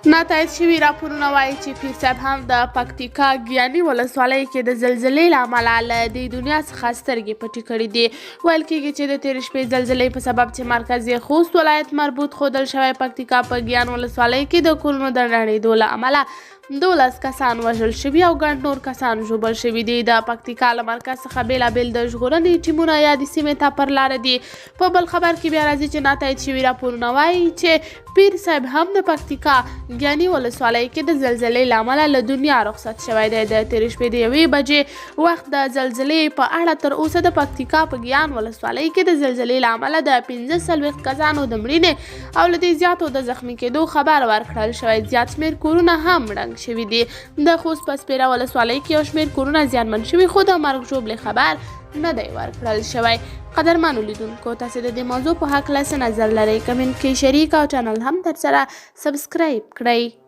ناتایید شوي راپورونه وایي چې پیر صاحب هم د پکتیکا ګیاني ولسوالۍ کې د زلزلې له امله له دې دنیا څخه سترګې پټې کړې دي. ویل کېږي چې د تېرې شپې زلزلې په سبب چې مرکزي خوست ولایت مربوط ښودل شوی پکتیکا په ګیان ولسوالۍ کې د کورونو د نړېدو له امله 12 کسان وژل شوي او ګڼ نور کسان ژوبل شوي دي. د پکتیکا له مرکز څخه بېلابېل د ژغورنې ټیمونه یادې سیمې ته پر لاره دي. په بل خبر کې بیا راځي چې ناتایید شوي راپورونه وایي چې پیر صاحب هم د پکتیکا ګیاني ولسوالۍ کې د زلزلې له امله له دنیا رخصت شوی دی. د تېرې شپې د 1 بجې وخت د زلزلې په اړه تر اوسه د پکتیکا په ګیان ولسوالۍ کې د زلزلې له امله د 45 کسانو د مړینې او له دې زیاتو د زخمي کېدو خبر ورکړل شوی. زیات شمېر کورونه هم ړنګ شوي دي. د خوست په سپیره ولسوالۍ کې یو شمېر کورونه زیانمن شوي خو د مرګ ژوبلې خبر نه دی ورکړل شوی. قدرمنو لیدونکو، تاسې د دې موضوع په هکله څه نظر لرئ؟ کمنټ کې شریک او چینل هم درسره سبسکرایب کړئ.